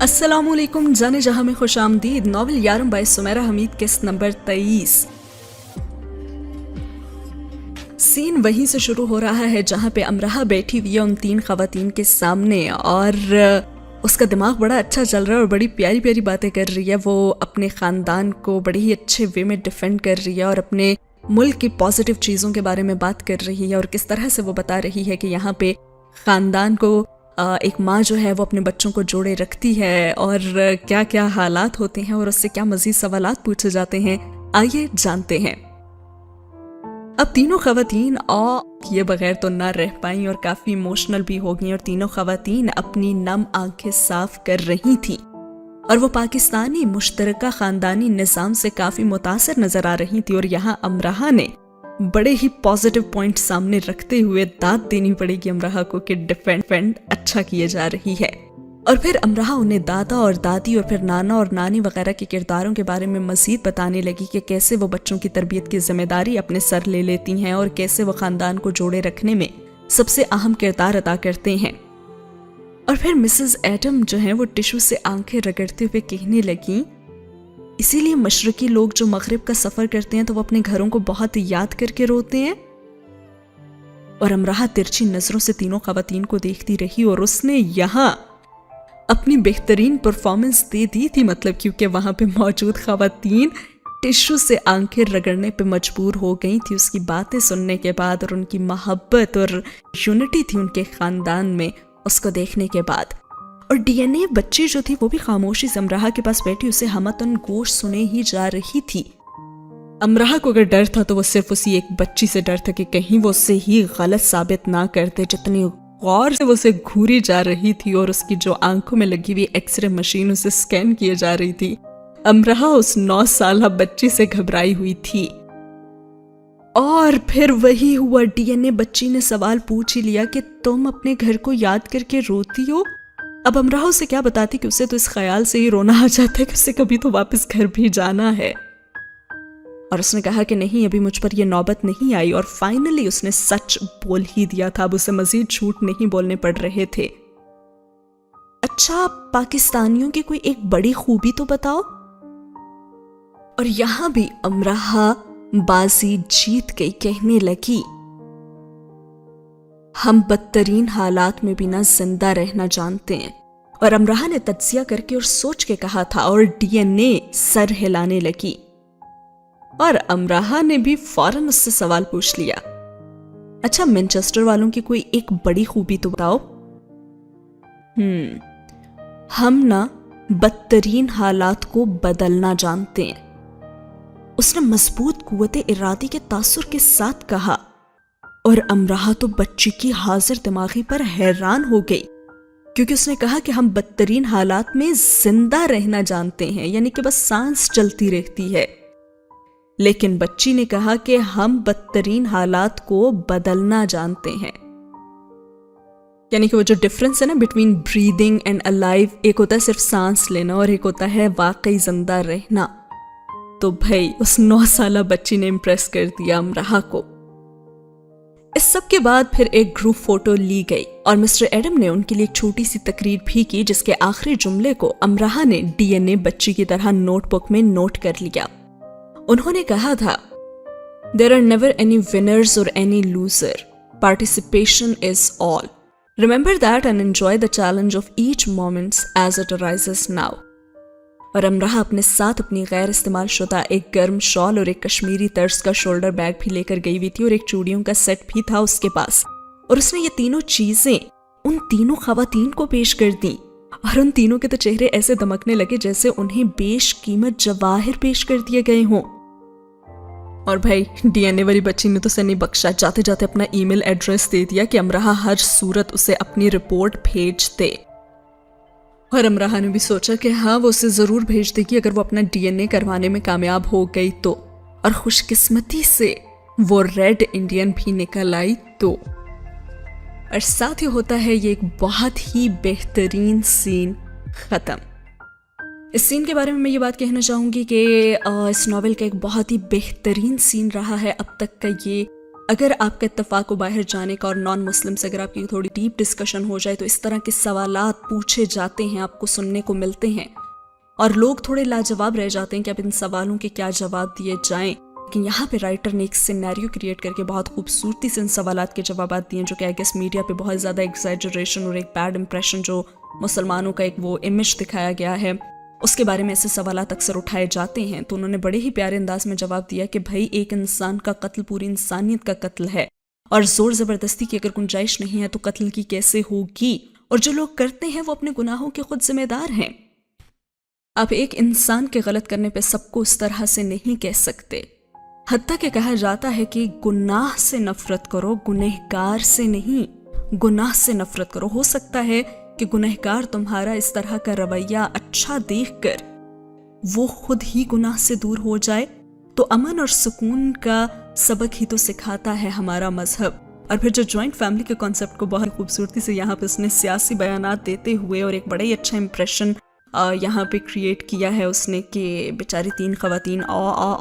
अस्सलामुअलैकुम, जाने जहां में खुश आमदीद। नॉवल यारम बाय सुमेरा हमीद, किस्त नंबर 23। सीन वहीं से शुरू हो रहा है जहां पे अमराहा बैठी हुई है उन 3 खवातीन के सामने और उसका दिमाग बड़ा अच्छा चल रहा है और बड़ी प्यारी प्यारी बातें कर रही है। वो अपने ख़ानदान को बड़े ही अच्छे वे में डिफेंड कर रही है और अपने मुल्क की पॉजिटिव चीज़ों के बारे में बात कर रही है और किस तरह से वो बता रही है कि यहाँ पे ख़ानदान को एक माँ जो है वो अपने बच्चों को जोड़े रखती है और क्या क्या हालात होते हैं और उससे क्या मज़ीद सवालात पूछे जाते हैं। आइए जानते हैं। अब तीनों खवातीन ये बगैर तो ना रह पाई और काफ़ी इमोशनल भी हो गई और तीनों खवातीन अपनी नम आंखें साफ कर रही थी और वो पाकिस्तानी मुश्तरका ख़ानदानी निज़ाम से काफ़ी मुतासर नज़र आ रही थी। और यहाँ अमराहा ने बड़े ही पॉजिटिव पॉइंट सामने रखते हुए दाद देनी पड़ेगी अमराहा को कि डिफेंड अच्छा किए जा रही है। और फिर अमराहा उन्हें दादा और दादी और फिर नाना और नानी वगैरह के किरदारों के बारे में मज़ीद बताने लगी कि कैसे वो बच्चों की तरबियत की जिम्मेदारी अपने सर ले लेती हैं और कैसे वो ख़ानदान को जोड़े रखने में सबसे अहम किरदार अदा करते हैं। और फिर मिसेस एडम जो है वो टिश्यू से आंखें रगड़ते हुए कहने लगी, इसीलिए मशरकी लोग जो मगरिब का सफर करते हैं तो वो अपने घरों को बहुत याद करके रोते हैं। और अमराहा तिरछी नजरों से तीनों खवातीन को देखती रही और उसने यहाँ अपनी बेहतरीन परफॉर्मेंस दे दी थी, मतलब क्योंकि वहां पे मौजूद खवातीन टिश्यू से आंखें रगड़ने पे मजबूर हो गई थी उसकी बातें सुनने के बाद और उनकी मोहब्बत और यूनिटी थी उनके खानदान में उसको देखने के बाद। और डीएनए बच्ची जो थी वो भी खामोशी से अमराहा के पास बैठी उसे हमतन गोश सुने ही जा रही थी। अमराहा को अगर डर था तो वो सिर्फ उसी एक बच्ची से डर था कि कहीं वो उससे ही गलत साबित ना करते। जितनी गौर से वो उसे घूरी जा रही थी और उसकी जो आंखों में लगी हुई एक्सरे मशीन उसे स्कैन किए जा रही थी, अमराहा उस 9 साल बच्ची से घबराई हुई थी। और फिर वही हुआ, डीएनए बच्ची ने सवाल पूछ ही लिया कि तुम अपने घर को याद करके रोती हो। अब अमराहा उसे क्या बताती कि उसे तो इस ख्याल से ही रोना आ जाता है कि उसे कभी तो वापस घर भी जाना है। और उसने कहा कि नहीं, अभी मुझ पर यह नौबत नहीं आई। और फाइनली उसने सच बोल ही दिया था, अब उसे मजीद झूठ नहीं बोलने पड़ रहे थे। अच्छा, पाकिस्तानियों की कोई एक बड़ी खूबी तो बताओ। और यहां भी अमराहा बाजी जीत गई, कहने लगी, हम बदतरीन हालात में भी ना जिंदा रहना जानते हैं। और अमराहा ने तज्जिया करके और सोच के कहा था और डीएनए सर हिलाने लगी। और अमराहा ने भी फौरन उससे सवाल पूछ लिया, अच्छा मैनचेस्टर वालों की कोई एक बड़ी खूबी तो बताओ। हम ना बदतरीन हालात को बदलना जानते हैं, उसने मजबूत कुव्वते इरादी के तासुर के साथ कहा। और अमराहा तो बच्ची की हाजिर दिमागी पर हैरान हो गई क्योंकि उसने कहा कि हम बदतरीन हालात में जिंदा रहना जानते हैं, यानी कि बस सांस चलती रहती है। लेकिन बच्ची ने कहा कि हम बदतरीन हालात को बदलना जानते हैं, यानी कि वो जो डिफरेंस है ना बिटवीन ब्रीदिंग एंड अलाइव, एक होता है सिर्फ सांस लेना और एक होता है वाकई जिंदा रहना। तो भाई उस 9 साल बच्ची ने इम्प्रेस कर दिया अमराहा को। इस सब के बाद फिर एक ग्रुप फोटो ली गई और मिस्टर एडम ने उनके लिए एक छोटी सी तकरीर भी की जिसके आखिरी जुमले को अमराहा ने डीएनए बच्ची की तरह नोटबुक में नोट कर लिया। उन्होंने कहा था, there are never any winners और any loser, participation is all, remember that and enjoy the challenge of each moments as it arises now. और अमराहा अपने साथ अपनी गैर इस्तेमाल शुदा एक गर्म शॉल और एक कश्मीरी तर्ज का शोल्डर बैग भी लेकर गई हुई थी और एक चूड़ियों का सेट भी था उसके पास। और उसने ये तीनों चीजें उन तीनों खवातीन को पेश कर दी और उन तीनों के तो चेहरे ऐसे दमकने लगे जैसे उन्हें बेशकीमत जवाहिर पेश कर दिए गए हों। और भाई डीएनए वाली बच्ची ने तो सनी बख्शा, जाते जाते अपना ईमेल एड्रेस दे दिया कि अमराहा हर सूरत उसे अपनी रिपोर्ट भेज दे। और अमराहा ने भी सोचा कि हाँ वो उसे जरूर भेज देगी अगर वो अपना डीएनए करवाने में कामयाब हो गई तो। और खुशकिस्मती से वो रेड इंडियन भी निकल आई तो। और साथ ही होता है ये एक बहुत ही बेहतरीन सीन खत्म। इस सीन के बारे में मैं ये बात कहना चाहूंगी कि इस नॉवेल का एक बहुत ही बेहतरीन सीन रहा है अब तक का ये अगर आपका इत्तेफाक हो बाहर जाने का और नॉन मुस्लिम से अगर आपकी थोड़ी डीप डिस्कशन हो जाए तो इस तरह के सवालात पूछे जाते हैं, आपको सुनने को मिलते हैं और लोग थोड़े लाजवाब रह जाते हैं कि अब इन सवालों के क्या जवाब दिए जाएं। लेकिन यहाँ पे राइटर ने एक सिनेरियो क्रिएट करके बहुत खूबसूरती से इन सवालात के जवाब दिए, जो कि आई गेस मीडिया पे बहुत ज़्यादा एग्जैजरेशन और एक बैड इंप्रेशन जो मुसलमानों का एक वो इमेज दिखाया गया है उसके बारे में ऐसे सवालात अक्सर उठाए जाते हैं। तो उन्होंने बड़े ही प्यारे अंदाज में जवाब दिया कि भाई एक इंसान का कत्ल पूरी इंसानियत का कत्ल है और जोर ज़बरदस्ती की अगर गुंजाइश नहीं है तो कत्ल की कैसे होगी, और जो लोग करते हैं वो अपने गुनाहों के खुद जिम्मेदार हैं। आप एक इंसान के गलत करने पे सबको उस तरह से नहीं कह सकते। हत्ता के कहा जाता है कि गुनाह से नफरत करो, गुनहगार से नहीं। गुनाह से नफरत करो। हो सकता है कि गुनहगार तुम्हारा इस तरह का रवैया अच्छा देखकर वो खुद ही गुनाह से दूर हो जाए। तो अमन और सुकून का सबक ही तो सिखाता है हमारा मजहब। और फिर जो जॉइंट फैमिली के कॉन्सेप्ट को बहुत खूबसूरती से यहाँ पे उसने सियासी बयानात देते हुए और एक बड़ा ही अच्छा इंप्रेशन यहाँ पे क्रिएट किया है उसने कि बेचारी 3 खवातीन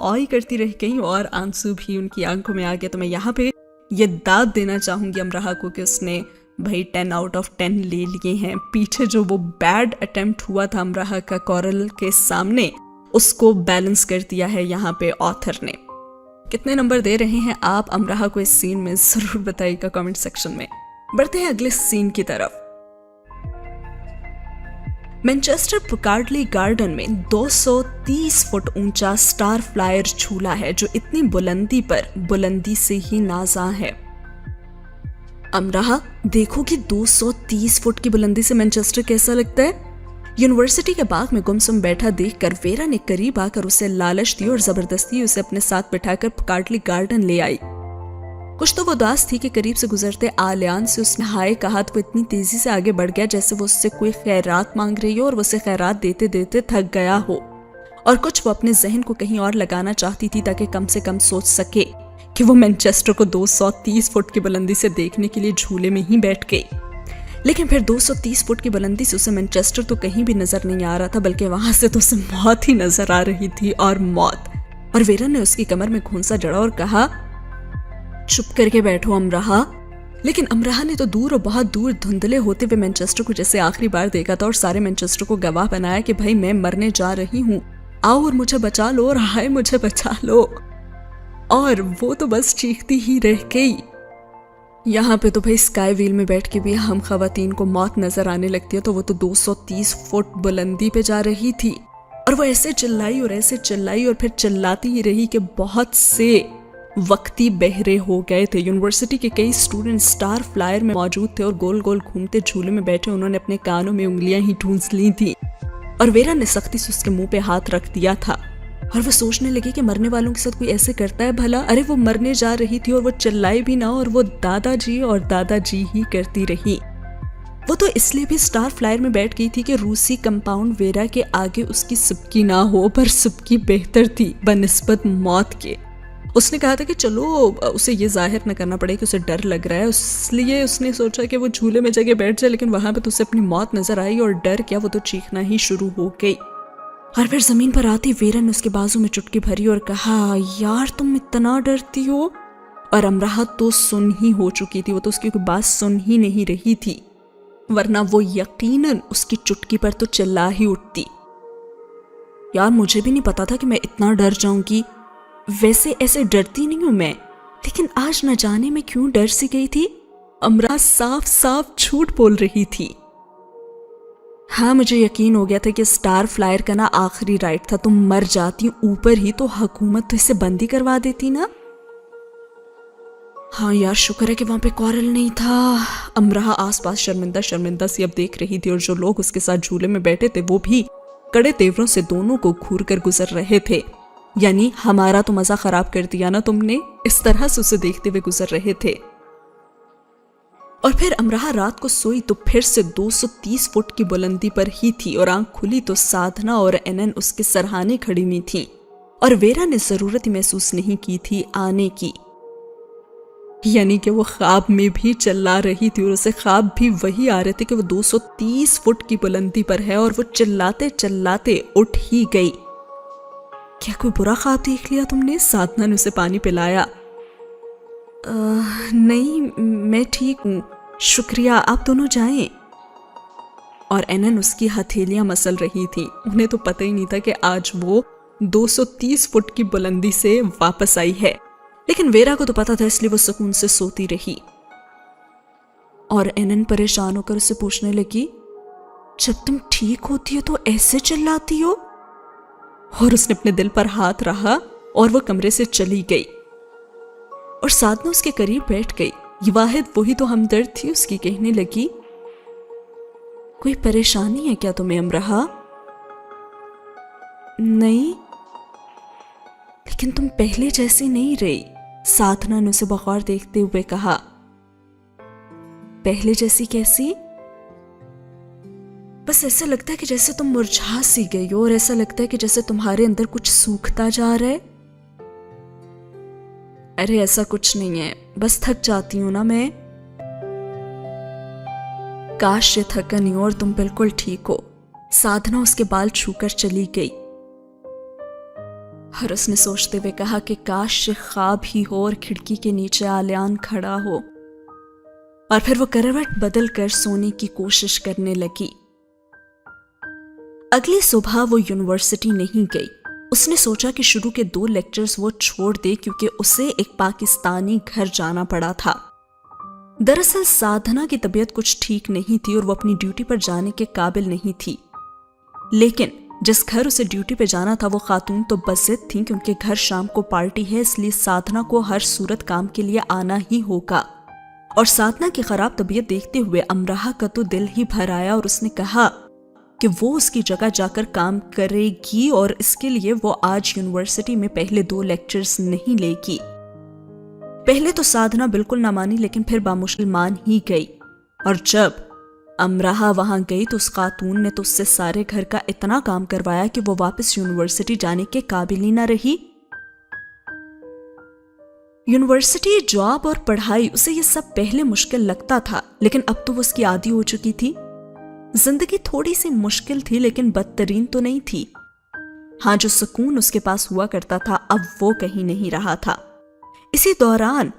ही करती रह गई और आंसू भी उनकी आंखों में आ गया। तो मैं यहाँ पे ये दाद देना चाहूँगी अमराहा को कि उसने भाई 10 आउट ऑफ 10 ले लिए हैं। पीछे जो वो बैड अटेम्प्ट हुआ था अमराहा का कोरल के सामने, उसको बैलेंस कर दिया है यहाँ पे ऑथर ने। कितने नंबर दे रहे हैं आप अमराहा को इस सीन में, जरूर बताइएगा कमेंट सेक्शन में। बढ़ते हैं अगले सीन की तरफ। मैनचेस्टर पिकार्डली गार्डन में 230 फुट ऊंचा स्टार फ्लायर झूला है जो इतनी बुलंदी पर बुलंदी से ही नाजा है। अमराहा देखो कि 230 फुट की बुलंदी से मैनचेस्टर कैसा लगता है। यूनिवर्सिटी के बाग में गुमसुम बैठा देखकर वेरा ने करीब आकर उसे लालच दी और जबरदस्ती उसे अपने साथ बिठाकर पिकार्डली गार्डन ले आई। कुछ तो वो उदास थी कि करीब से गुजरते आलियान से उसने हाय कहा तो वो इतनी तेजी से आगे बढ़ गया जैसे वो उससे कोई खैरात मांग रही हो और वो उसे खैरात देते देते थक गया हो, और कुछ वो अपने जहन को कहीं और लगाना चाहती थी ताकि कम से कम सोच सके कि वो मैनचेस्टर को 230 फुट की बुलंदी से देखने के लिए झूले में ही बैठ गई। लेकिन फिर 230 फुट की बुलंदी से उसे मैनचेस्टर तो कहीं भी नजर नहीं आ रहा था, बल्कि वहां से तो उसे मौत ही नजर आ रही थी, और मौत। और वेरा ने उसकी कमर में घूंसा जड़ा और कहा, चुप करके बैठो अमराहा। लेकिन अमराहा ने तो दूर और बहुत दूर धुंधले होते हुए मैनचेस्टर को जैसे आखिरी बार देखा था और सारे मैनचेस्टर को गवाह बनाया कि भाई मैं मरने जा रही हूँ, आओ और मुझे बचा लो, और हाय मुझे बचा लो। और वो तो बस चीखती ही रह गई। यहाँ पे तो भाई स्काई व्हील में बैठ के भी हम खवातीन को मौत नजर आने लगती है, तो वो तो 230 फुट बुलंदी पे जा रही थी और वो ऐसे चिल्लाई और ऐसे चिल्लाई और फिर चिल्लाती ही रही कि बहुत से वक्ती बहरे हो गए थे। यूनिवर्सिटी के कई स्टूडेंट स्टार फ्लायर में मौजूद थे और गोल गोल घूमते झूले में बैठे उन्होंने अपने कानों में उंगलियां ही ठूंस ली थी। और वेरा ने सख्ती से उसके मुंह पे हाथ रख दिया था और वो सोचने लगी कि मरने वालों के साथ कोई ऐसे करता है भला। अरे वो मरने जा रही थी और वो चिल्लाई भी ना, और वो दादाजी और दादाजी ही करती रही। वो तो इसलिए भी स्टार फ्लायर में बैठ गई थी कि रूसी कंपाउंड वेरा के आगे उसकी सुबकी ना हो, पर सुबकी बेहतर थी बनिस्बत मौत के। उसने कहा था कि चलो उसे ये जाहिर न करना पड़े कि उसे डर लग रहा है, इसलिए उसने सोचा कि वो झूले में जगह बैठ जाए, लेकिन वहां पे तो उसे अपनी मौत नजर आई और डर क्या, वो तो चीखना ही शुरू हो गई। और फिर जमीन पर आती वेरा ने उसके बाजू में चुटकी भरी और कहा, यार तुम इतना डरती हो। और अमराहा तो सुन ही हो चुकी थी, वो तो उसकी कोई बात सुन ही नहीं रही थी, वरना वो यकीनन उसकी चुटकी पर तो चिल्ला ही उठती। यार मुझे भी नहीं पता था कि मैं इतना डर जाऊंगी, वैसे ऐसे डरती नहीं हूं मैं, लेकिन आज न जाने में क्यों डर सी गई थी। अमरा साफ साफ झूठ बोल रही थी। हाँ मुझे यकीन हो गया था कि स्टार फ्लायर का ना आखिरी राइड था, तुम मर जाती ऊपर ही तो हुकूमत तो इसे बंदी करवा देती ना। हाँ यार शुक्र है कि वहां पे कोरल नहीं था। अमराहा आसपास शर्मिंदा शर्मिंदा सी अब देख रही थी और जो लोग उसके साथ झूले में बैठे थे वो भी कड़े तेवरों से दोनों को घूर कर गुजर रहे थे। यानी हमारा तो मजा खराब कर दिया ना तुमने, इस तरह से उसे देखते हुए गुजर रहे थे। और फिर अमराहा रात को सोई तो फिर से 230 फुट की बुलंदी पर ही थी और आंख खुली तो साधना और एनन उसके सरहाने खड़ी हुई थी और वेरा ने जरूरत ही महसूस नहीं की थी आने की। यानी कि वो ख्वाब में भी चिल्ला रही थी और उसे ख्वाब भी वही आ रहे थे कि वो 230 फुट की बुलंदी पर है और वो चिल्लाते चिल्लाते उठ ही गई। क्या कोई बुरा ख्वाब देख लिया तुमने? साधना ने उसे पानी पिलाया। नहीं, मैं ठीक हूँ, शुक्रिया, आप दोनों जाएं। और एनन उसकी हथेलियां मसल रही थी। उन्हें तो पता ही नहीं था कि आज वो 230 फुट की बुलंदी से वापस आई है, लेकिन वेरा को तो पता था, इसलिए वो सुकून से सोती रही। और एनन परेशान होकर उससे पूछने लगी, जब तुम ठीक होती हो तो ऐसे चिल्लाती हो? और उसने अपने दिल पर हाथ रखा और वो कमरे से चली गई। और साधना उसके करीब बैठ गई। ये वाहिद वही तो हमदर्द थी उसकी। कहने लगी, कोई परेशानी है क्या तुम्हें अमरहा? नहीं, लेकिन तुम पहले जैसी नहीं रही, साधना ने उसे बगौर देखते हुए कहा। पहले जैसी कैसी? बस ऐसा लगता है कि जैसे तुम मुरझा सी गई हो, और ऐसा लगता है कि जैसे तुम्हारे अंदर कुछ सूखता जा रहा है। अरे ऐसा कुछ नहीं है, बस थक जाती हूं ना मैं। काश ये थका नहीं हो और तुम बिल्कुल ठीक हो। साधना उसके बाल छूकर चली गई। और उसने सोचते हुए कहा कि काश ये ख्वाब ही हो और खिड़की के नीचे आलियान खड़ा हो। और फिर वो करवट बदल कर सोने की कोशिश करने लगी। अगली सुबह वो यूनिवर्सिटी नहीं गई। उसने सोचा कि शुरू के 2 लेक्चर्स वो छोड़ दे, क्योंकि उसे एक पाकिस्तानी घर जाना पड़ा था। दरअसल साधना की तबीयत कुछ ठीक नहीं थी और वो अपनी ड्यूटी पर जाने के काबिल नहीं थी। लेकिन जिस घर उसे ड्यूटी पे जाना था वो खातून तो बज़िद थी कि उनके घर शाम को पार्टी है, इसलिए साधना को हर सूरत काम के लिए आना ही होगा। और साधना की खराब तबीयत देखते हुए अमराहा का तो दिल ही भर आया और उसने कहा कि वो उसकी जगह जाकर काम करेगी, और इसके लिए वो आज यूनिवर्सिटी में पहले 2 लेक्चर्स नहीं लेगी। पहले तो साधना बिल्कुल ना मानी, लेकिन फिर बामुश्किल मान ही गई। और जब अमराहा वहां गई तो उस खातून ने तो उससे सारे घर का इतना काम करवाया कि वो वापस यूनिवर्सिटी जाने के काबिल ही ना रही। यूनिवर्सिटी, जॉब और पढ़ाई, उसे ये सब पहले मुश्किल लगता था, लेकिन अब तो वो उसकी आदी हो चुकी थी। जिंदगी थोड़ी सी मुश्किल थी, लेकिन बदतरीन तो नहीं थी। हाँ, जो सुकून उसके पास हुआ करता था अब वो कहीं नहीं रहा था। इसी दौरान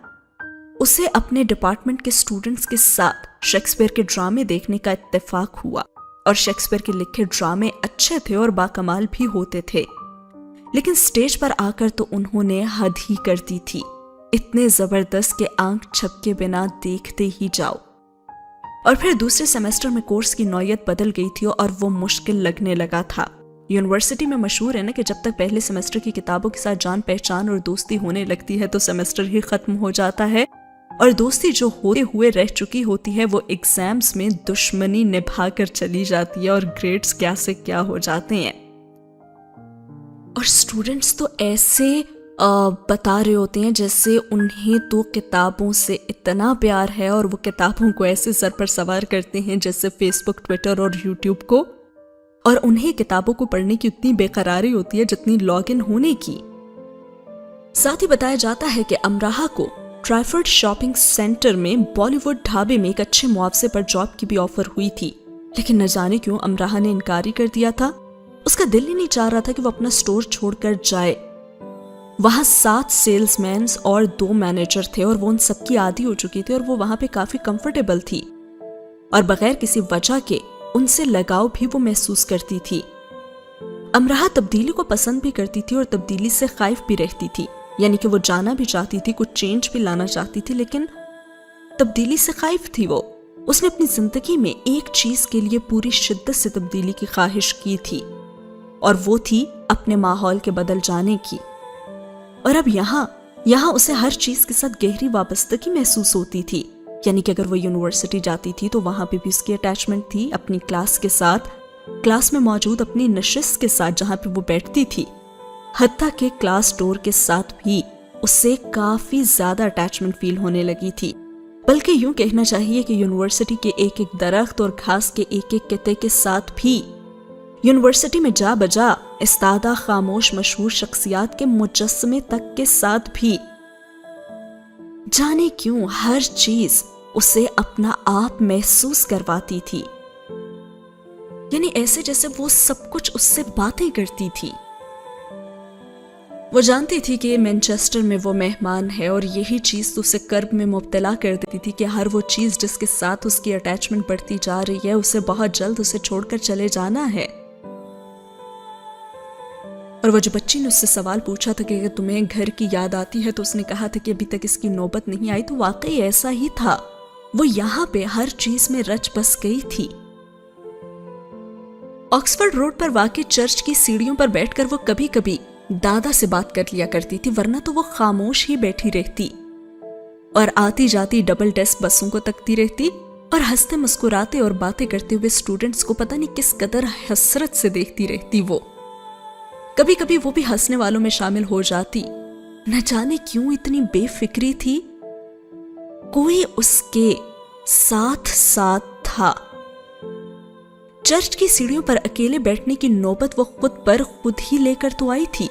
उसे अपने डिपार्टमेंट के स्टूडेंट्स के साथ शेक्सपियर के ड्रामे देखने का इत्तेफाक हुआ। और शेक्सपियर के लिखे ड्रामे अच्छे थे और बाकमाल भी होते थे, लेकिन स्टेज पर आकर तो उन्होंने हद ही कर दी थी। इतने जबरदस्त के आंख झपके बिना देखते ही जाओ। और फिर दूसरे सेमेस्टर में कोर्स की नौयत बदल गई थी और वो मुश्किल लगने लगा था। यूनिवर्सिटी में मशहूर है ना कि जब तक पहले सेमेस्टर की किताबों के साथ जान पहचान और दोस्ती होने लगती है तो सेमेस्टर ही खत्म हो जाता है, और दोस्ती जो होते हुए रह चुकी होती है वो एग्जाम्स में दुश्मनी निभा कर चली जाती है और ग्रेड्स क्या से क्या हो जाते हैं। और स्टूडेंट्स तो ऐसे बता रहे होते हैं जैसे उन्हें तो किताबों से इतना प्यार है, और वो किताबों को ऐसे सर पर सवार करते हैं जैसे फेसबुक, ट्विटर और यूट्यूब को। और उन्हें किताबों को पढ़ने की उतनी बेकरारी होती है जितनी लॉगिन होने की। साथ ही बताया जाता है कि अमराहा को ट्राइफर्ड शॉपिंग सेंटर में बॉलीवुड ढाबे में एक अच्छे मुआवजे पर जॉब की भी ऑफर हुई थी, लेकिन न जाने क्यों अमराहा ने इनकार ही कर दिया था। उसका दिल ही नहीं चाह रहा था कि वो अपना स्टोर छोड़कर जाए। वहां 7 सेल्समैन और 2 मैनेजर थे और वो उन सबकी आदी हो चुकी थी और वो वहां पे काफी कंफर्टेबल थी और बगैर किसी वजह के उनसे लगाव भी वो महसूस करती थी। अमराहा तब्दीली को पसंद भी करती थी और तब्दीली से खौफ भी रहती थी, यानी कि वो जाना भी चाहती थी, कुछ चेंज भी लाना चाहती थी, लेकिन तब्दीली से खौफ थी वो। उसने अपनी जिंदगी में एक चीज के लिए पूरी शिद्दत से तब्दीली की ख्वाहिश की थी और वो थी अपने माहौल के बदल जाने की। और अब यहाँ उसे हर चीज के साथ गहरी वाबस्तगी महसूस होती थी, यानी कि अगर वो यूनिवर्सिटी जाती थी तो वहां पे भी उसकी अटैचमेंट थी अपनी क्लास के साथ, क्लास में मौजूद अपनी नशिस्त के साथ जहां पे वो बैठती थी, हत्ता के क्लास डोर के साथ भी उससे काफी ज्यादा अटैचमेंट फील होने लगी थी। बल्कि यूं कहना चाहिए कि यूनिवर्सिटी के एक एक दरख्त और घास के एक एक किते के साथ भी, यूनिवर्सिटी में जा बजा इस्तादा खामोश मशहूर शख्सियात के मुजस्समे तक के साथ भी, जाने क्यों हर चीज उसे अपना आप महसूस करवाती थी। यानी ऐसे जैसे वो सब कुछ उससे बातें करती थी। वो जानती थी कि मैनचेस्टर में वो मेहमान है और यही चीज तो उसे कर्ब में मुब्तला कर देती थी कि हर वो चीज जिसके साथ उसकी अटैचमेंट बढ़ती जा रही है उसे बहुत जल्द उसे छोड़कर चले जाना है। और वो जो बच्ची ने उससे सवाल पूछा था कि अगर तुम्हें घर की याद आती है, तो उसने कहा था कि अभी तक इसकी नौबत नहीं आई, तो वाकई ऐसा ही था। वो यहाँ पे हर चीज में रच बस गई थी। ऑक्सफोर्ड रोड पर वाकई चर्च की सीढ़ियों पर बैठकर वो कभी कभी दादा से बात कर लिया करती थी, वरना तो वो खामोश ही बैठी रहती और आती जाती डबल डेस्क बसों को तकती रहती और हंसते मुस्कुराते और बातें करते हुए स्टूडेंट्स को पता नहीं किस कदर हसरत से देखती रहती। वो कभी कभी वो भी हंसने वालों में शामिल हो जाती। न जाने क्यों इतनी बेफिक्री थी। कोई उसके साथ साथ था। चर्च की सीढ़ियों पर अकेले बैठने की नौबत वो खुद पर खुद ही लेकर तो आई थी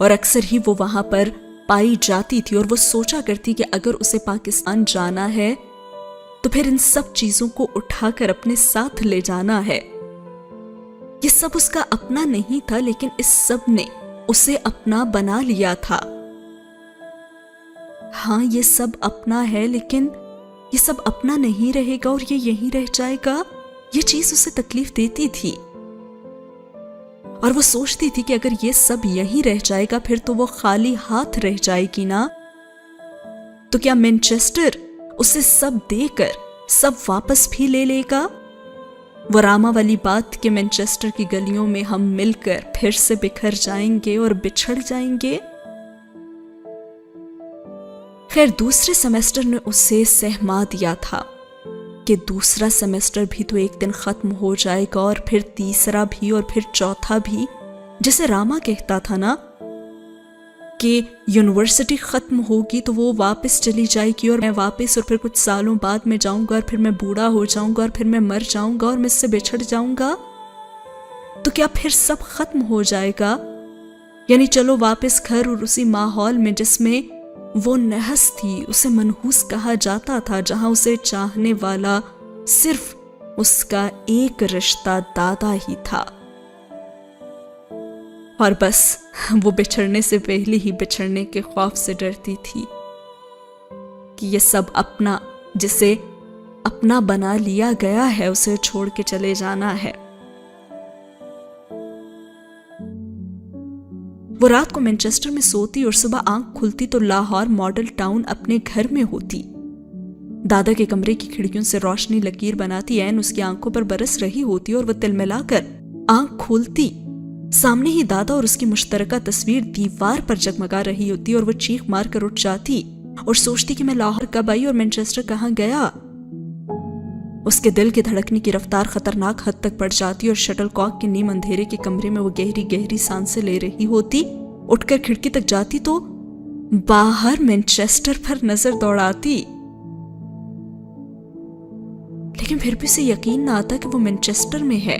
और अक्सर ही वो वहां पर पाई जाती थी। और वो सोचा करती कि अगर उसे पाकिस्तान जाना है तो फिर इन सब चीजों को उठाकर अपने साथ ले जाना है। ये सब उसका अपना नहीं था, लेकिन इस सब ने उसे अपना बना लिया था। हाँ, ये सब अपना है, लेकिन ये सब अपना नहीं रहेगा और ये यहीं रह जाएगा। ये चीज उसे तकलीफ देती थी और वो सोचती थी कि अगर ये सब यहीं रह जाएगा फिर तो वो खाली हाथ रह जाएगी ना। तो क्या मैनचेस्टर उसे सब देकर सब वापस भी ले लेगा? वो रामा वाली बात कि मैनचेस्टर की गलियों में हम मिलकर फिर से बिखर जाएंगे और बिछड़ जाएंगे। खैर, दूसरे सेमेस्टर ने उसे सहमा दिया था कि दूसरा सेमेस्टर भी तो एक दिन खत्म हो जाएगा और फिर तीसरा भी और फिर चौथा भी। जैसे रामा कहता था ना कि यूनिवर्सिटी खत्म होगी तो वो वापस चली जाएगी और मैं वापस, और फिर कुछ सालों बाद में जाऊंगा और फिर मैं बूढ़ा हो जाऊंगा और फिर मैं मर जाऊंगा और मैं इससे बिछड़ जाऊंगा। तो क्या फिर सब खत्म हो जाएगा? यानी चलो वापस घर और उसी माहौल में जिसमें वो नहस थी, उसे मनहूस कहा जाता था, जहां उसे चाहने वाला सिर्फ उसका एक रिश्ता दादा ही था। और बस वो बिछड़ने से पहले ही बिछड़ने के खौफ से डरती थी कि ये सब अपना, जिसे अपना बना लिया गया है, उसे छोड़ के चले जाना है। वो रात को मैनचेस्टर में सोती और सुबह आंख खुलती तो लाहौर मॉडल टाउन अपने घर में होती। दादा के कमरे की खिड़कियों से रोशनी लकीर बनाती ऐन उसकी आंखों पर बरस रही होती और वो तिलमिलाकर आंख खोलती। सामने ही दादा और उसकी मुश्तरका तस्वीर दीवार पर जगमगा रही होती और वो चीख मार कर उठ जाती और सोचती कि मैं लाहौर कब आई और मैनचेस्टर कहाँ गया। उसके दिल के धड़कने की रफ्तार खतरनाक हद तक बढ़ जाती और शटलकॉक के नीम अंधेरे के कमरे में वो गहरी गहरी सांसें ले रही होती। उठकर खिड़की तक जाती तो बाहर मैनचेस्टर पर नजर दौड़ाती, लेकिन फिर भी उसे यकीन ना आता कि वो मैनचेस्टर में है।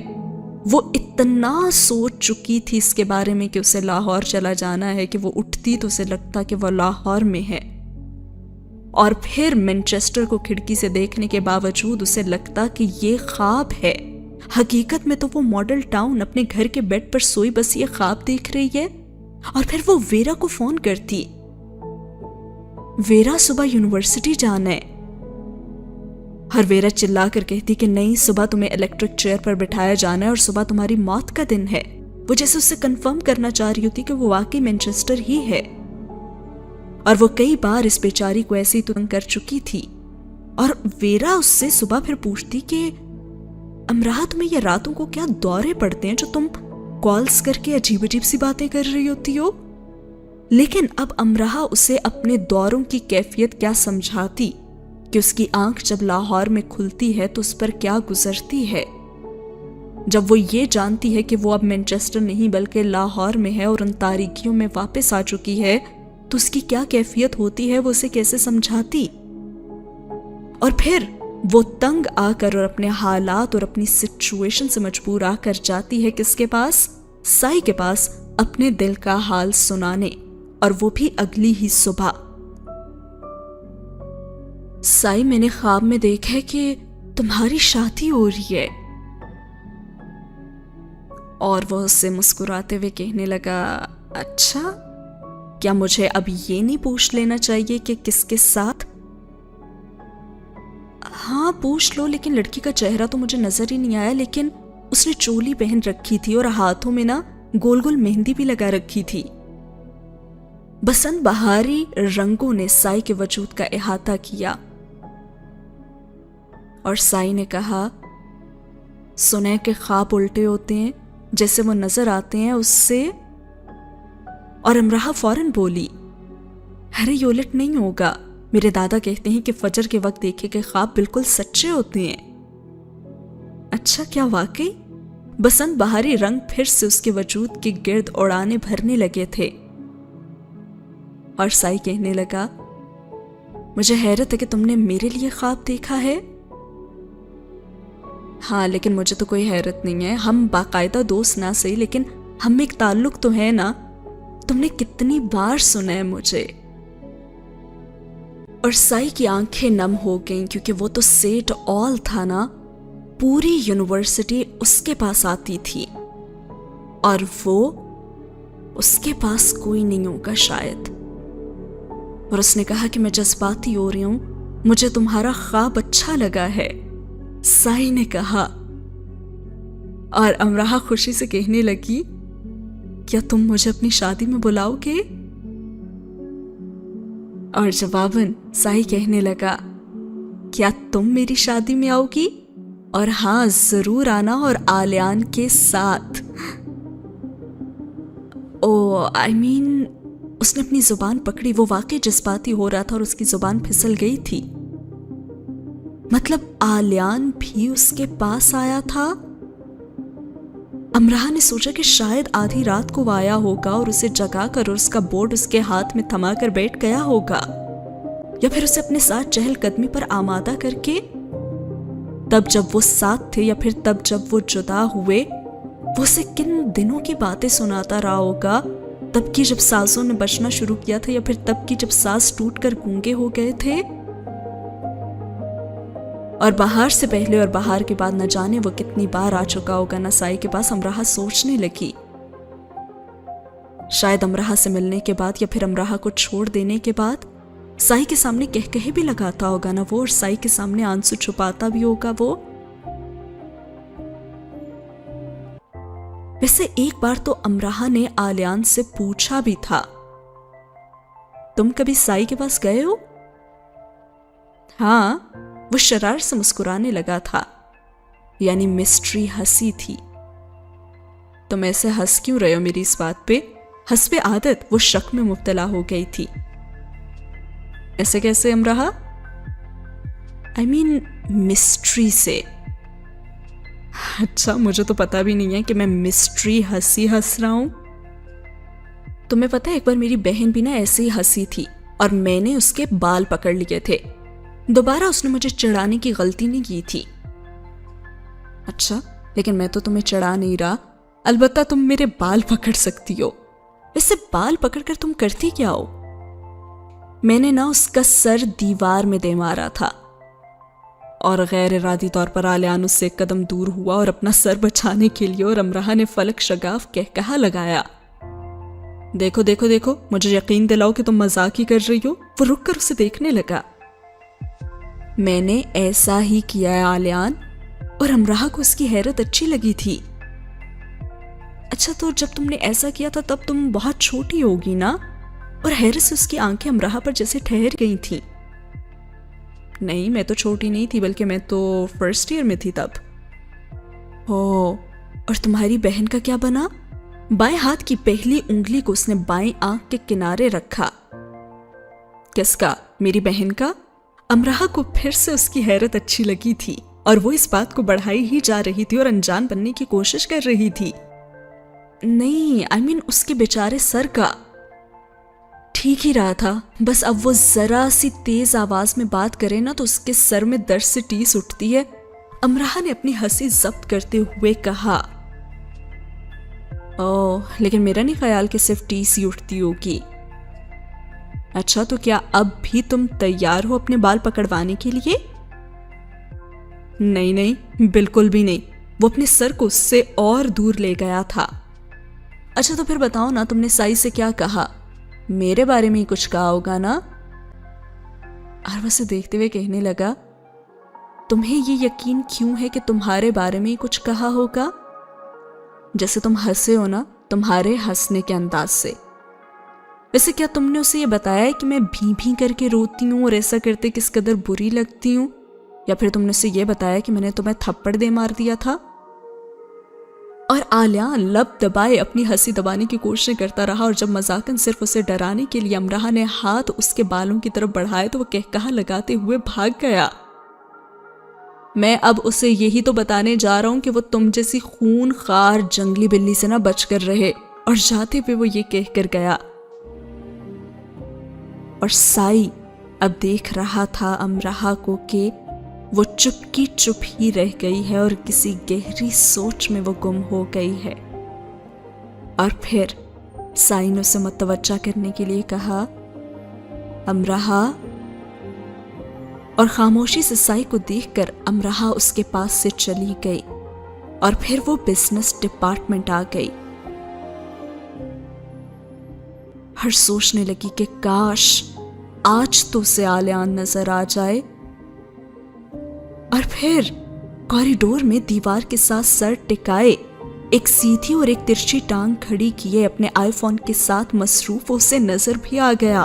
वो इतना सोच चुकी थी इसके बारे में कि उसे लाहौर चला जाना है कि वो उठती तो उसे लगता कि वो लाहौर में है। और फिर मैनचेस्टर को खिड़की से देखने के बावजूद उसे लगता कि ये ख्वाब है। हकीकत में तो वो मॉडल टाउन अपने घर के बेड पर सोई बस ये ख्वाब देख रही है। और फिर वो वेरा को फोन करती, वेरा सुबह यूनिवर्सिटी जाना है। हर वेरा चिल्ला कर कहती कि नहीं, सुबह तुम्हें इलेक्ट्रिक चेयर पर बिठाया जाना है और सुबह तुम्हारी मौत का दिन है। वो जैसे उससे कंफर्म करना चाह रही होती कि वो वाकई मैनचेस्टर ही है। और वो कई बार इस बेचारी को ऐसे ही तंग कर चुकी थी। और वेरा उससे सुबह फिर पूछती कि अमराह, तुम्हें ये रातों को क्या दौरे पड़ते हैं जो तुम कॉल्स करके अजीब अजीब सी बातें कर रही होती हो? लेकिन अब अमराह उसे अपने दौरों की कैफियत क्या समझाती कि उसकी आंख जब लाहौर में खुलती है तो उस पर क्या गुजरती है। जब वो ये जानती है कि वो अब मैनचेस्टर नहीं बल्कि लाहौर में है और उन तारीकियों में वापस आ चुकी है, तो उसकी क्या कैफियत होती है, वो उसे कैसे समझाती। और फिर वो तंग आकर और अपने हालात और अपनी सिचुएशन से मजबूर आकर जाती है किसके पास? साई के पास, अपने दिल का हाल सुनाने। और वो भी अगली ही सुबह। साई, मैंने ख्वाब में देखा है कि तुम्हारी शादी हो रही है। और वो उससे मुस्कुराते हुए कहने लगा, अच्छा, क्या मुझे अब ये नहीं पूछ लेना चाहिए कि किसके साथ? हाँ पूछ लो, लेकिन लड़की का चेहरा तो मुझे नजर ही नहीं आया, लेकिन उसने चोली पहन रखी थी और हाथों में ना गोल गोल मेहंदी भी लगा रखी थी। बसंत बहारी रंगों ने साई के वजूद का इहाता किया और साई ने कहा, सुने के ख्वाब उल्टे होते हैं, जैसे वो नजर आते हैं उससे। और अमराह फौरन बोली, अरे ये उलट नहीं होगा, मेरे दादा कहते हैं कि फजर के वक्त देखे के ख्वाब बिल्कुल सच्चे होते हैं। अच्छा, क्या वाकई? बसंत बहारी रंग फिर से उसके वजूद के गिर्द उड़ाने भरने लगे थे और साई कहने लगा, मुझे हैरत है कि तुमने मेरे लिए ख्वाब देखा है। हाँ, लेकिन मुझे तो कोई हैरत नहीं है, हम बाकायदा दोस्त ना सही, लेकिन हम में एक ताल्लुक तो है ना। तुमने कितनी बार सुना है मुझे। और साई की आंखें नम हो गईं, क्योंकि वो तो सेठ ऑल था ना, पूरी यूनिवर्सिटी उसके पास आती थी और वो उसके पास कोई नहीं होगा शायद। और उसने कहा कि मैं जज्बाती हो रही हूं, मुझे तुम्हारा ख्वाब अच्छा लगा है, साई ने कहा। और अमराह खुशी से कहने लगी, क्या तुम मुझे अपनी शादी में बुलाओगे? और जवाबन साई कहने लगा, क्या तुम मेरी शादी में आओगी? और हाँ, जरूर आना, और आलियान के साथ। ओ आई मीन, उसने अपनी जुबान पकड़ी, वो वाकई जज्बाती हो रहा था और उसकी जुबान फिसल गई थी। मतलब आलियान भी उसके पास आया था। अमराह ने सोचा कि शायद आधी रात को वो आया होगा और उसे जगाकर और उसका बोर्ड उसके हाथ में थमाकर बैठ गया होगा, या फिर उसे अपने साथ चहलकदमी पर आमादा करके तब जब वो साथ थे, या फिर तब जब वो जुदा हुए वो उसे किन दिनों की बातें सुनाता रहा होगा, तब की जब सांसों ने बचना शुरू किया था, या फिर तब की जब सांस टूटकर गूंगे हो गए थे। और बाहर से पहले और बाहर के बाद न जाने वो कितनी बार आ चुका होगा ना साई के पास। अमराह सोचने लगी, शायद अमराह से मिलने के बाद या फिर अमराह को छोड़ देने के बाद साई के सामने कह कहे भी लगाता होगा ना वो, और साई के सामने आंसू छुपाता भी होगा वो। वैसे एक बार तो अमराह ने आलियान से पूछा भी था, तुम कभी साई के पास गए हो? हाँ, वो शरार से मुस्कुराने लगा था, यानी मिस्ट्री हंसी थी। तुम ऐसे हंस क्यों रहे हो मेरी इस बात पे? हंसबे आदत वो शक में मुब्तला हो गई थी। ऐसे कैसे अमराह? आई मीन मिस्ट्री से। अच्छा, मुझे तो पता भी नहीं है कि मैं मिस्ट्री हंसी हंस रहा हूं। तुम्हें पता है, एक बार मेरी बहन भी ना ऐसे ही हंसी थी और मैंने उसके बाल पकड़ लिए थे। दोबारा उसने मुझे चिढ़ाने की गलती नहीं की थी। अच्छा, लेकिन मैं तो तुम्हें चिढ़ा नहीं रहा, अलबत्ता तुम मेरे बाल पकड़ सकती हो। वैसे बाल पकड़कर तुम करती क्या हो? मैंने ना उसका सर दीवार में दे मारा था और गैर इरादी तौर पर आलियान उससे एक कदम दूर हुआ और अपना सर बचाने के लिए और अमराह ने फलक शगाफ कहकहा लगाया, देखो देखो देखो, मुझे यकीन दिलाओ कि तुम मजाक ही कर रही हो। वो रुककर उसे देखने लगा। मैंने ऐसा ही किया है आलियान, और अमराह को उसकी हैरत अच्छी लगी थी। अच्छा, तो जब तुमने ऐसा किया था तब तुम बहुत छोटी होगी ना? और हैरत से उसकी आंखें अमराह पर जैसे ठहर गई थीं। नहीं, मैं तो छोटी नहीं थी, बल्कि मैं तो फर्स्ट ईयर में थी तब। हो, और तुम्हारी बहन का क्या बना? बाएं हाथ की पहली उंगली को उसने बाएं आंख के किनारे रखा। किसका? मेरी बहन का? अमराह को फिर से उसकी हैरत अच्छी लगी थी और वो इस बात को बढ़ाई ही जा रही थी और अनजान बनने की कोशिश कर रही थी। नहीं, आई मीन उसके बेचारे सर का। ठीक ही रहा था, बस अब वो जरा सी तेज आवाज में बात करे ना तो उसके सर में दर्द से टीस उठती है। अमराह ने अपनी हंसी जब्त करते हुए कहा, ओह, लेकिन मेरा नहीं ख्याल कि सिर्फ टीस ही उठती होगी। अच्छा, तो क्या अब भी तुम तैयार हो अपने बाल पकड़वाने के लिए? नहीं नहीं, बिल्कुल भी नहीं। वो अपने सर को उससे और दूर ले गया था अच्छा तो फिर बताओ ना, तुमने साई से क्या कहा? मेरे बारे में ही कुछ कहा होगा ना? और उसे देखते हुए कहने लगा, तुम्हें ये यकीन क्यों है कि तुम्हारे बारे में ही कुछ कहा होगा? जैसे तुम हंसे हो ना, तुम्हारे हंसने के अंदाज से। वैसे क्या तुमने उसे ये बताया है कि मैं भी भी करके रोती हूँ और ऐसा करते किस कदर बुरी लगती हूँ? या फिर तुमने उसे ये बताया कि मैंने तुम्हें थप्पड़ दे मार दिया था? और आलियान लब दबाए अपनी हंसी दबाने की कोशिश करता रहा, और जब मजाकन सिर्फ उसे डराने के लिए अमराह ने हाथ उसके बालों की तरफ बढ़ाए तो वह कहकहा लगाते हुए भाग गया। मैं अब उसे यही तो बताने जा रहा हूं कि वो तुम जैसी खूनखार जंगली बिल्ली से ना बचकर रहे। और जाते हुए वो ये कहकर गया। और साई अब देख रहा था अमराह को कि वो चुप की चुप ही रह गई है और किसी गहरी सोच में वो गुम हो गई है। और फिर साई ने उसे मुतवज्जा करने के लिए कहा, अमराह। और खामोशी से साई को देखकर अमराह उसके पास से चली गई और फिर वो बिजनेस डिपार्टमेंट आ गई। हर सोचने लगी कि काश आज तो उसे आलियान नजर आ जाए। और फिर कॉरिडोर में दीवार के साथ सर टिकाए, एक सीधी और एक तिरछी टांग खड़ी किए अपने आईफोन के साथ मसरूफ उसे नजर भी आ गया।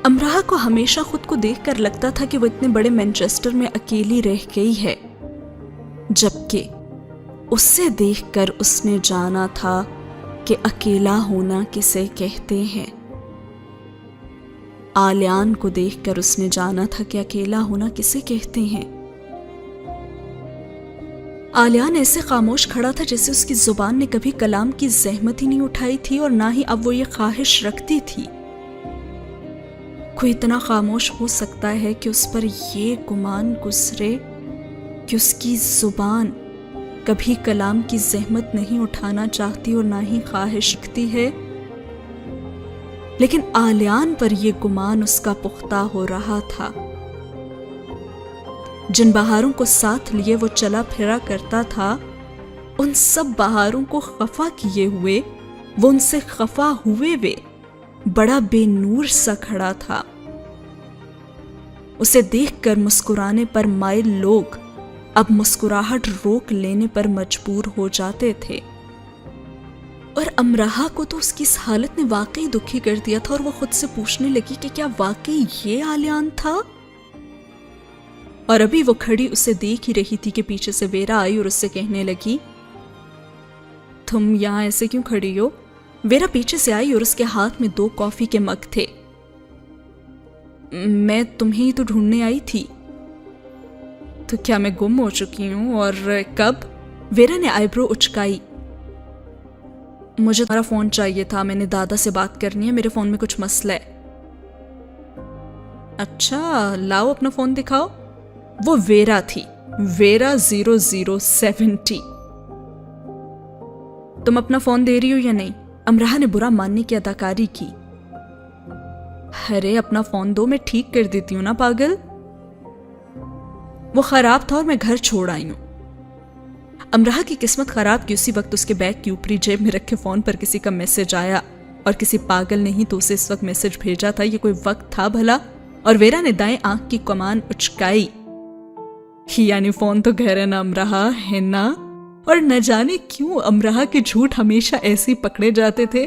अमराह को हमेशा खुद को देखकर लगता था कि वो इतने बड़े मैनचेस्टर में अकेली रह गई है, जबकि उससे देखकर उसने जाना था कि अकेला होना किसे कहते हैं। आलियान को देखकर उसने जाना था कि अकेला होना किसे कहते हैं। आलियान ऐसे खामोश खड़ा था जैसे उसकी जुबान ने कभी कलाम की जहमत ही नहीं उठाई थी और ना ही अब वो ये ख्वाहिश रखती थी। कोई इतना खामोश हो सकता है कि उस पर ये गुमान गुजरे कि उसकी जुबान कभी कलाम की जहमत नहीं उठाना चाहती और ना ही ख्वाहिश रखती है। लेकिन आलियान पर यह गुमान उसका पुख्ता हो रहा था। जिन बहारों को साथ लिए वो चला फिरा करता था, उन सब बहारों को खफा किए हुए वो उनसे खफा हुए वे बड़ा बेनूर सा खड़ा था। उसे देखकर मुस्कुराने पर माइल लोग अब मुस्कुराहट रोक लेने पर मजबूर हो जाते थे। और अमराह को तो उसकी इस हालत ने वाकई दुखी कर दिया था और वो खुद से पूछने लगी कि क्या वाकई ये आलियान था। और अभी वो खड़ी उसे देख ही रही थी कि पीछे से वेरा आई और उससे कहने लगी, तुम यहां ऐसे क्यों खड़ी हो? वेरा पीछे से आई और उसके हाथ में 2 कॉफी के मग थे। मैं तुम्हें ही तो ढूंढने आई थी। तो क्या मैं गुम हो चुकी हूं? और कब? वेरा ने आईब्रो उचकाई। मुझे तुम्हारा फोन चाहिए था, मैंने दादा से बात करनी है, मेरे फोन में कुछ मसला है। अच्छा लाओ अपना फोन दिखाओ। वो वेरा थी, वेरा 0070। तुम अपना फोन दे रही हो या नहीं? अमराह ने बुरा मानने की अदाकारी की। अरे अपना फोन दो, मैं ठीक कर देती हूँ ना पागल। वो खराब था और मैं घर छोड़ आई हूं। अमराह की किस्मत खराब कि उसी वक्त उसके बैग की ऊपरी जेब में रखे फोन पर किसी का मैसेज आया, और किसी पागल ने ही तो उसे इस वक्त मैसेज भेजा था। ये कोई वक्त था भला? और वेरा ने दाएं आंख की कमान उचकाई। यानी फोन तो घर है ना अमराह, है ना? और न जाने क्यों अमराह के झूठ हमेशा ऐसे ही पकड़े जाते थे।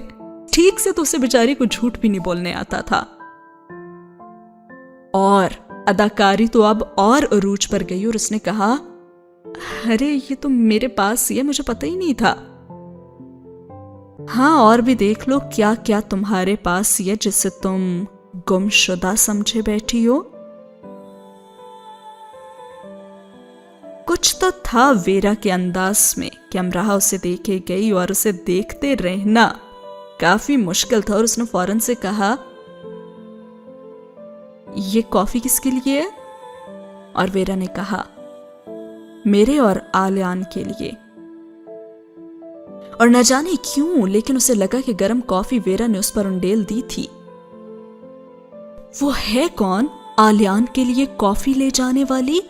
ठीक से तो उसे बेचारी को झूठ भी नहीं बोलने आता था। और अदाकारी तो अब और अरूज पर गई और उसने कहा, अरे ये तो मेरे पास ही है, मुझे पता ही नहीं था। हाँ और भी देख लो क्या क्या तुम्हारे पास ही है जिसे तुम गुमशुदा समझे बैठी हो। कुछ तो था वेरा के अंदाज में कि अमराह उसे देखे गई और उसे देखते रहना काफी मुश्किल था, और उसने फौरन से कहा, ये कॉफी किसके लिए है? और वेरा ने कहा, मेरे और आलियान के लिए। और न जाने क्यों लेकिन उसे लगा कि गर्म कॉफी वेरा ने उस पर उंडेल दी थी। वो है कौन आलियान के लिए कॉफी ले जाने वाली?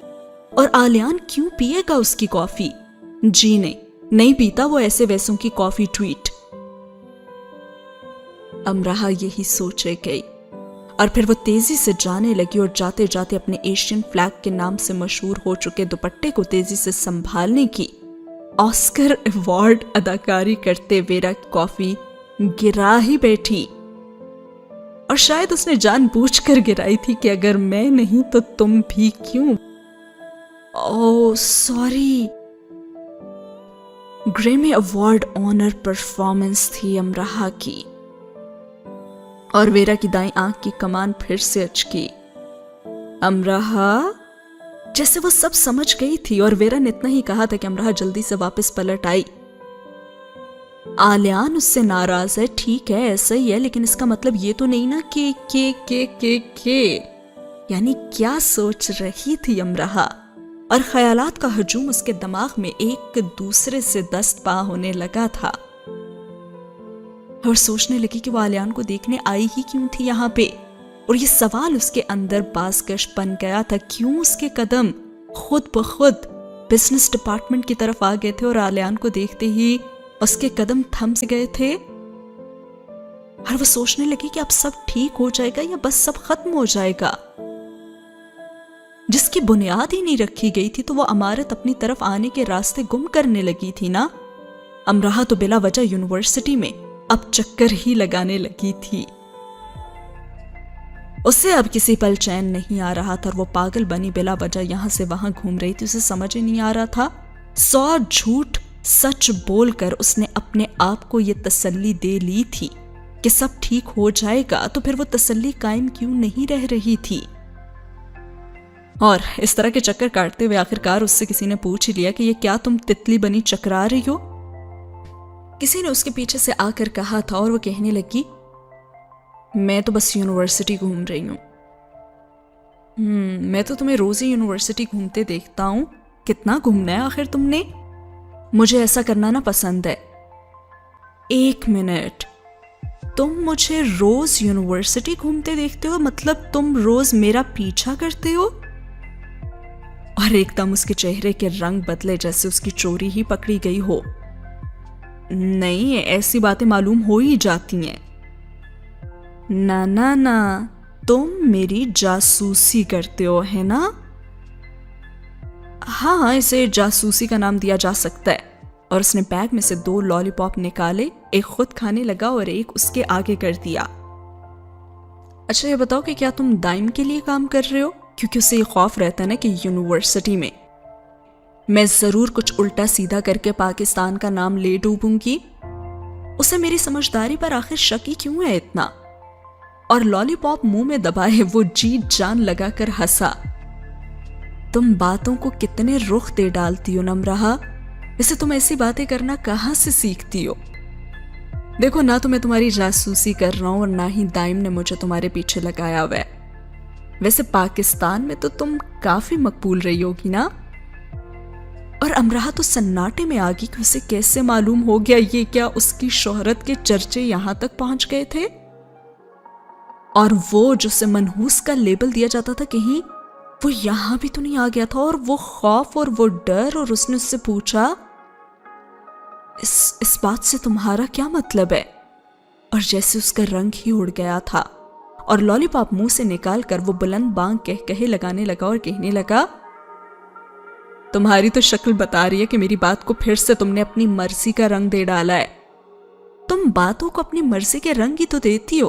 और आलियान क्यों पिएगा उसकी कॉफी? जी नहीं, नहीं पीता वो ऐसे वैसों की कॉफी ट्रीट। अमराहा यही सोचे गई और फिर वो तेजी से जाने लगी और जाते जाते अपने एशियन फ्लैग के नाम से मशहूर हो चुके दुपट्टे को तेजी से संभालने की ऑस्कर अवार्ड अदाकारी करते वेरा कॉफी गिरा ही बैठी। और शायद उसने जानबूझकर गिराई थी कि अगर मैं नहीं तो तुम भी क्यों। Oh sorry. Grammy award honour performance थी अमराहा की। और वेरा की दाईं आंख की कमान फिर से अचकी। अमराहा, जैसे वो सब समझ गई थी और वेरा ने इतना ही कहा था कि अमराहा जल्दी से वापस पलट आई। आलियान उससे नाराज है, ठीक है ऐसा ही है, लेकिन इसका मतलब ये तो नहीं ना कि के यानी क्या सोच रही थी अमराहा। और ख्यालात का हजूम उसके दिमाग में एक दूसरे से दस्त पा होने लगा था और सोचने लगी कि वो आलियान को देखने आई ही क्यों थी यहाँ पे। और ये सवाल उसके अंदर बाज़गश बन गया था, क्यों उसके कदम खुद ब खुद बिजनेस डिपार्टमेंट की तरफ आ गए थे और आलियान को देखते ही उसके कदम थम से गए थे। और वो सोचने लगी कि अब सब ठीक हो जाएगा या बस सब खत्म हो जाएगा। जिसकी बुनियाद ही नहीं रखी गई थी तो वो इमारत अपनी तरफ आने के रास्ते गुम करने लगी थी ना। अमराहा तो बिला वजह यूनिवर्सिटी में अब चक्कर ही लगाने लगी थी। उसे अब किसी पल चैन नहीं आ रहा था और वो पागल बनी बिला वजह यहां से वहां घूम रही थी। उसे समझ ही नहीं आ रहा था 100 झूठ सच बोलकर उसने अपने आप को ये तसल्ली दे ली थी कि सब ठीक हो जाएगा, तो फिर वो तसल्ली कायम क्यों नहीं रह रही थी। और इस तरह के चक्कर काटते हुए आखिरकार उससे किसी ने पूछ ही लिया कि ये क्या तुम तितली बनी चकरा रही हो। किसी ने उसके पीछे से आकर कहा था और वो कहने लगी, मैं तो बस यूनिवर्सिटी घूम रही हूं। मैं तो तुम्हें रोज ही यूनिवर्सिटी घूमते देखता हूं, कितना घूमना है आखिर तुमने? मुझे ऐसा करना ना पसंद है। 1 मिनट, तुम मुझे रोज यूनिवर्सिटी घूमते देखते हो, मतलब तुम रोज मेरा पीछा करते हो? और एकदम उसके चेहरे के रंग बदले जैसे उसकी चोरी ही पकड़ी गई हो। नहीं, ऐसी बातें मालूम हो ही जाती हैं। ना ना ना, तुम मेरी जासूसी करते हो, है ना? हाँ, इसे जासूसी का नाम दिया जा सकता है। और उसने बैग में से 2 लॉलीपॉप निकाले, एक खुद खाने लगा और एक उसके आगे कर दिया। अच्छा ये बताओ कि क्या तुम दाइम के लिए काम कर रहे हो? क्योंकि उसे ये खौफ रहता है ना कि यूनिवर्सिटी में मैं जरूर कुछ उल्टा सीधा करके पाकिस्तान का नाम ले डूबूंगी। उसे मेरी समझदारी पर आखिर शक ही क्यों है इतना? और लॉलीपॉप मुंह में दबाए वो जी जान लगाकर हंसा। तुम बातों को कितने रुख दे डालती हो नमराहा, वैसे तुम ऐसी बातें करना कहां से सीखती हो? देखो ना, तो मैं तुम्हारी जासूसी कर रहा हूं और ना ही दाइम ने मुझे तुम्हारे पीछे लगाया हुआ है। वैसे पाकिस्तान में तो तुम काफी मकबूल रही होगी ना? और अमराहा तो सन्नाटे में आ गई कि उसे कैसे मालूम हो गया ये क्या उसकी शोहरत के चर्चे यहां तक पहुंच गए थे। और वो जिसे मनहूस का लेबल दिया जाता था, कहीं वो यहां भी तो नहीं आ गया था? और वो खौफ और वो डर। और उसने उससे पूछा, इस बात से तुम्हारा क्या मतलब है? और जैसे उसका रंग ही उड़ गया था और लॉलीपॉप मुंह से निकाल कर वो बुलंद बांग कहे लगाने लगा और कहने लगा, तुम्हारी तो शक्ल बता रही है कि मेरी बात को फिर से तुमने अपनी मर्जी का रंग दे डाला है। तुम बातों को अपनी मर्जी के रंग ही तो देती हो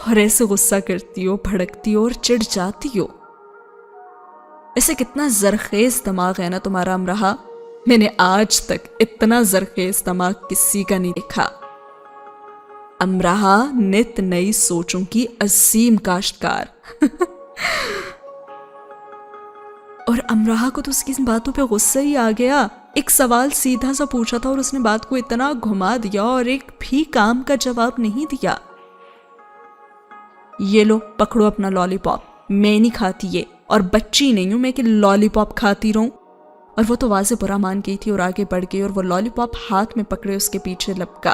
और ऐसे गुस्सा करती हो, भड़कती हो और चिढ़ जाती हो। ऐसे कितना जरखेज दिमाग है ना तुम्हारा अमराहा। मैंने आज तक इतना जरखेज दिमाग किसी का नहीं देखा। अमराहा नित नई सोचों की अजीम काश्तकार। और अमराहा को तो उसकी बातों पे गुस्सा ही आ गया। एक सवाल सीधा सा पूछा था और उसने बात को इतना घुमा दिया और एक भी काम का जवाब नहीं दिया। ये लो पकड़ो अपना लॉलीपॉप, मैं नहीं खाती ये, और बच्ची नहीं हूं मैं कि लॉलीपॉप खाती रहूं। और वो तो वाज़े बुरा मान गई थी और आगे बढ़ गई और वो लॉलीपॉप हाथ में पकड़े उसके पीछे लपका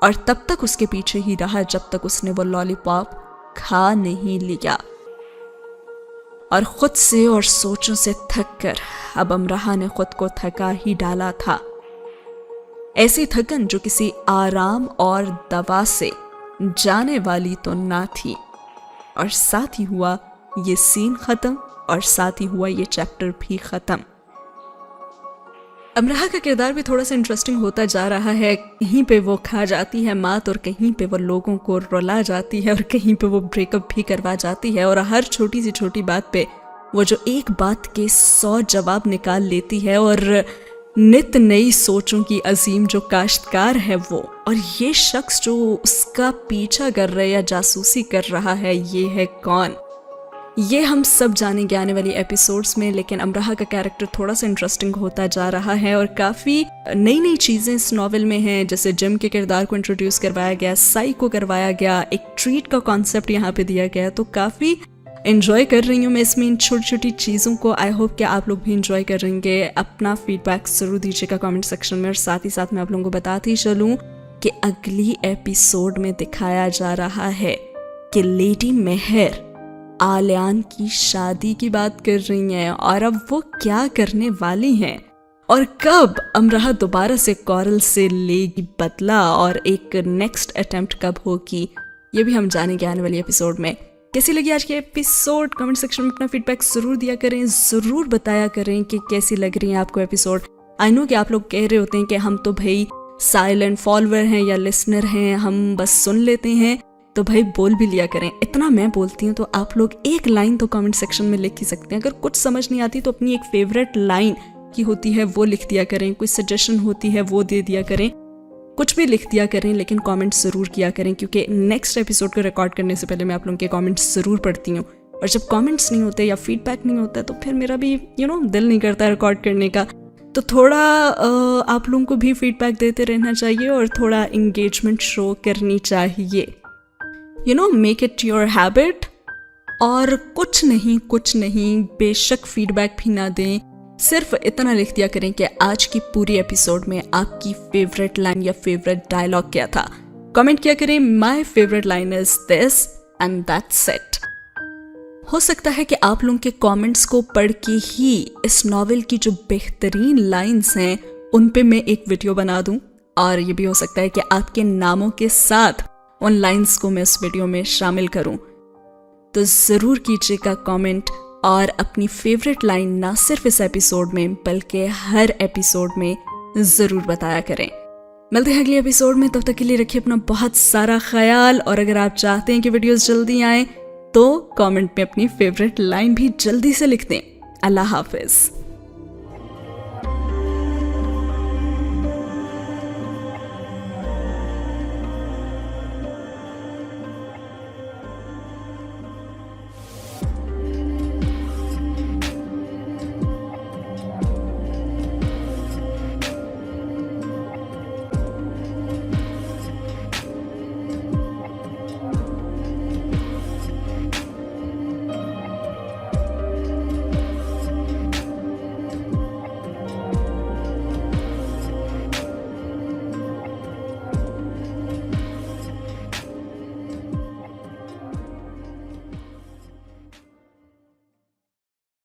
और तब तक उसके पीछे ही रहा जब तक उसने वो लॉलीपॉप खा नहीं लिया। और खुद से और सोचों से थक कर अब अमराहा ने खुद को थका ही डाला था। ऐसी थकन जो किसी आराम और दवा से जाने वाली तो ना थी। और साथ ही हुआ ये सीन खत्म और साथ ही हुआ ये चैप्टर भी खत्म। अमराहा का किरदार भी थोड़ा सा इंटरेस्टिंग होता जा रहा है। कहीं पे वो खा जाती है मात और कहीं पे वो लोगों को रुला जाती है और कहीं पे वो ब्रेकअप भी करवा जाती है। और हर छोटी सी छोटी बात पे वो जो एक बात के 100 जवाब निकाल लेती है। और नित नई सोचों की अजीम जो काश्तकार है वो, और ये शख्स जो उसका पीछा कर रहा है या जासूसी कर रहा है, ये है कौन? ये हम सब जानेंगे आने वाली एपिसोड्स में। लेकिन अमराहा का कैरेक्टर थोड़ा सा इंटरेस्टिंग होता जा रहा है और काफ़ी नई नई चीज़ें इस नॉवेल में हैं। जैसे जिम के किरदार को इंट्रोड्यूस करवाया गया, साई को करवाया गया, एक ट्रीट का कॉन्सेप्ट यहाँ पे दिया गया। तो काफ़ी एंजॉय कर रही हूँ मैं इसमें इन छोटी छोटी चीज़ों को। आई होप कि आप लोग भी एंजॉय करेंगे। अपना फीडबैक ज़रूर दीजिएगा कमेंट सेक्शन में। और साथ ही साथ मैं आप लोगों को बताती चलूँ कि अगली एपिसोड में दिखाया जा रहा है कि लेडी मेहर आलियान की शादी की बात कर रही हैं और अब वो क्या करने वाली हैं और कब अमराहा दोबारा से कॉरल से लेगी बदला और एक नेक्स्ट अटेम्प्ट कब होगी, ये भी हम जानेंगे आने वाली एपिसोड में। कैसी लगी आज की एपिसोड? कमेंट सेक्शन में अपना फीडबैक ज़रूर दिया करें, ज़रूर बताया करें कि कैसी लग रही है आपको एपिसोड। आई नो कि आप लोग कह रहे होते हैं कि हम तो भाई साइलेंट फॉलोअर हैं या लिसनर हैं, हम बस सुन लेते हैं। तो भाई बोल भी लिया करें। इतना मैं बोलती हूँ तो आप लोग एक लाइन तो कमेंट सेक्शन में लिख ही सकते हैं। अगर कुछ समझ नहीं आती तो अपनी एक फेवरेट लाइन की होती है वो लिख दिया करें, कोई सजेशन होती है वो दे दिया करें, कुछ भी लिख दिया करें, लेकिन कमेंट ज़रूर किया करें क्योंकि नेक्स्ट एपिसोड को रिकॉर्ड करने से पहले मैं आप लोगों के कमेंट्स ज़रूर पढ़ती हूँ। और जब कमेंट्स नहीं होते या फीडबैक नहीं होता तो फिर मेरा भी दिल नहीं करता रिकॉर्ड करने का। तो थोड़ा आप लोगों को भी फीडबैक देते रहना चाहिए और थोड़ा इंगेजमेंट शो करनी चाहिए। Make it your habit. और कुछ नहीं बेशक फीडबैक भी ना दें, सिर्फ इतना लिख दिया करें कि आज की पूरी एपिसोड में आपकी फेवरेट लाइन या फेवरेट डायलॉग क्या था। कमेंट किया करें my favourite line is this and that's it. हो सकता है कि आप लोगों के कमेंट्स को पढ़ के ही इस नॉवेल की जो बेहतरीन लाइंस हैं उन पे मैं एक वीडियो बना दूं, और ये भी हो सकता है कि आपके नामों के साथ उन लाइंस को मैं इस वीडियो में शामिल करूं। तो ज़रूर कीजिएगा कमेंट और अपनी फेवरेट लाइन ना सिर्फ इस एपिसोड में बल्कि हर एपिसोड में ज़रूर बताया करें। मिलते हैं अगले एपिसोड में, तब तक के लिए रखिए अपना बहुत सारा ख्याल। और अगर आप चाहते हैं कि वीडियोस जल्दी आएँ तो कमेंट में अपनी फेवरेट लाइन भी जल्दी से लिख दें। अल्लाह हाफिज़।